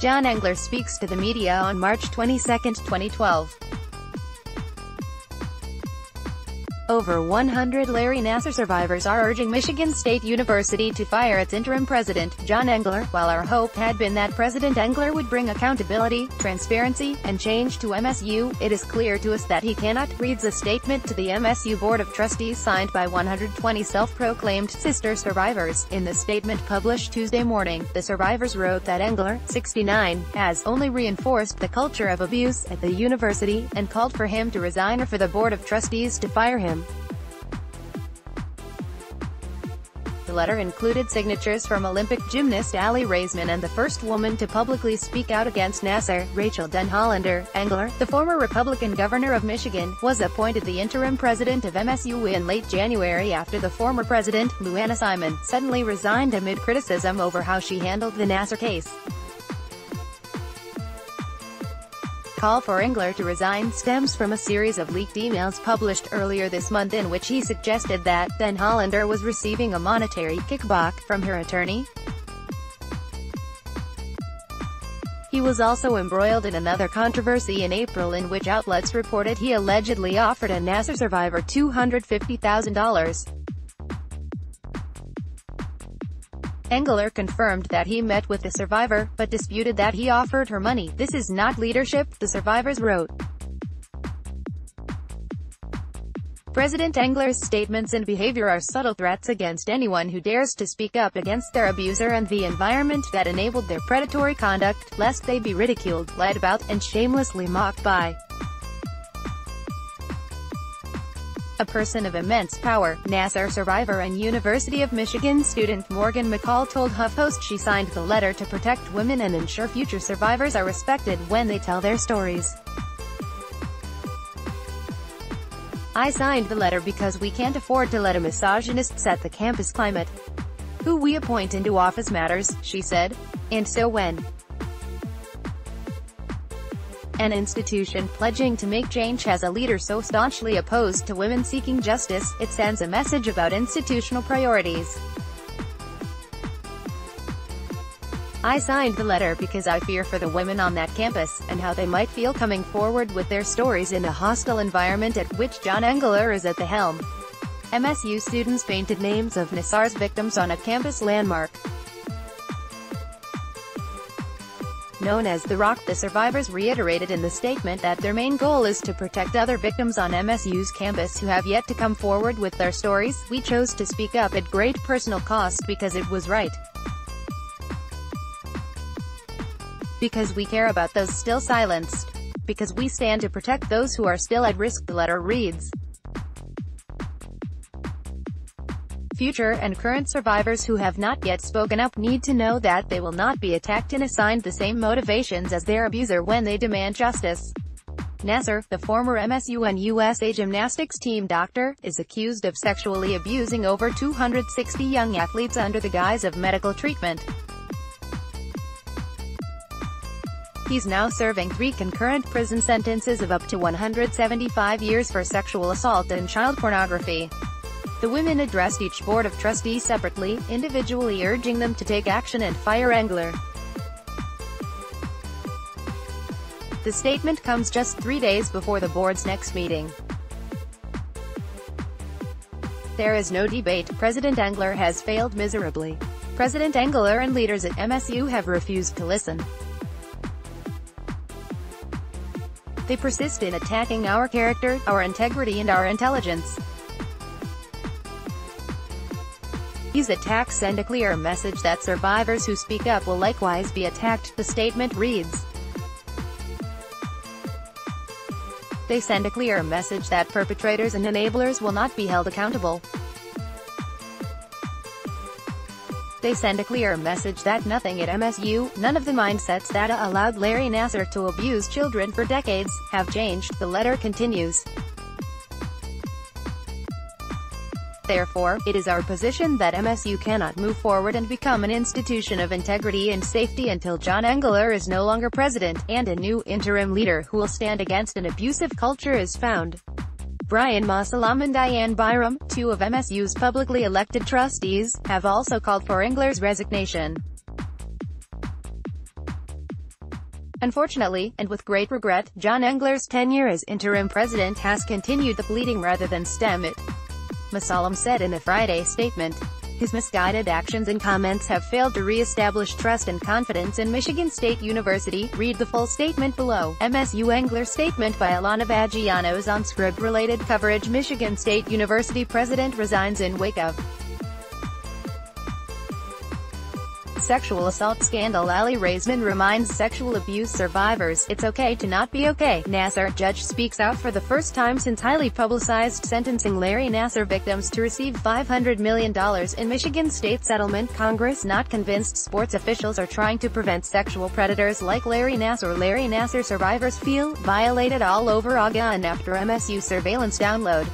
John Engler speaks to the media on March 22, 2012. Over 100 Larry Nassar survivors are urging Michigan State University to fire its interim president, John Engler. While our hope had been that President Engler would bring accountability, transparency, and change to MSU, it is clear to us that he cannot, reads a statement to the MSU Board of Trustees signed by 120 self-proclaimed sister survivors. In the statement published Tuesday morning, the survivors wrote that Engler, 69, has only reinforced the culture of abuse at the university, and called for him to resign or for the Board of Trustees to fire him. The letter included signatures from Olympic gymnast Aly Raisman and the first woman to publicly speak out against Nassar, Rachel Denhollander. Engler, the former Republican governor of Michigan, was appointed the interim president of MSU in late January after the former president, Lou Anna Simon, suddenly resigned amid criticism over how she handled the Nassar case. Call for Engler to resign stems from a series of leaked emails published earlier this month in which he suggested that Denhollander was receiving a monetary kickback from her attorney. He was also embroiled in another controversy in April in which outlets reported he allegedly offered a Nassar survivor $250,000. Engler confirmed that he met with the survivor, but disputed that he offered her money. "This is not leadership," the survivors wrote. President Engler's statements and behavior are subtle threats against anyone who dares to speak up against their abuser and the environment that enabled their predatory conduct, lest they be ridiculed, lied about, and shamelessly mocked by a person of immense power. Nassar survivor and University of Michigan student Morgan McCall told HuffPost she signed the letter to protect women and ensure future survivors are respected when they tell their stories. "I signed the letter because we can't afford to let a misogynist set the campus climate. Who we appoint into office matters," she said. "And so when an institution pledging to make change has a leader so staunchly opposed to women seeking justice, it sends a message about institutional priorities. I signed the letter because I fear for the women on that campus, and how they might feel coming forward with their stories in a hostile environment at which John Engler is at the helm." MSU students painted names of Nassar's victims on a campus landmark known as The Rock. The survivors reiterated in the statement that their main goal is to protect other victims on MSU's campus who have yet to come forward with their stories. "We chose to speak up at great personal cost because it was right. Because we care about those still silenced. Because we stand to protect those who are still at risk," the letter reads. Future and current survivors who have not yet spoken up need to know that they will not be attacked and assigned the same motivations as their abuser when they demand justice. Nassar, the former MSU and USA gymnastics team doctor, is accused of sexually abusing over 260 young athletes under the guise of medical treatment. He's now serving 3 concurrent prison sentences of up to 175 years for sexual assault and child pornography. The women addressed each board of trustees separately, individually urging them to take action and fire Engler. The statement comes just 3 days before the board's next meeting. There is no debate. President Engler has failed miserably. President Engler and leaders at MSU have refused to listen. They persist in attacking our character, our integrity and our intelligence. These attacks send a clear message that survivors who speak up will likewise be attacked, the statement reads. They send a clear message that perpetrators and enablers will not be held accountable. They send a clear message that nothing at MSU, none of the mindsets that allowed Larry Nassar to abuse children for decades, have changed, the letter continues. Therefore, it is our position that MSU cannot move forward and become an institution of integrity and safety until John Engler is no longer president, and a new interim leader who will stand against an abusive culture is found. Brian Mosalam and Diane Byram, 2 of MSU's publicly elected trustees, have also called for Engler's resignation. Unfortunately, and with great regret, John Engler's tenure as interim president has continued the bleeding rather than stem it, Mussolem said in a Friday statement. His misguided actions and comments have failed to re-establish trust and confidence in Michigan State University. Read the full statement below. MSU Engler statement by Alana Vaggiano's on Scrib-related coverage. Michigan State University president resigns in wake of sexual assault scandal. Ali Raisman reminds sexual abuse survivors, it's okay to not be okay. Nassar judge speaks out for the first time since highly publicized sentencing Larry Nassar victims to receive $500 million in Michigan state settlement. Congress not convinced sports officials are trying to prevent sexual predators like Larry Nassar. Larry Nassar survivors feel violated all over again after MSU surveillance download.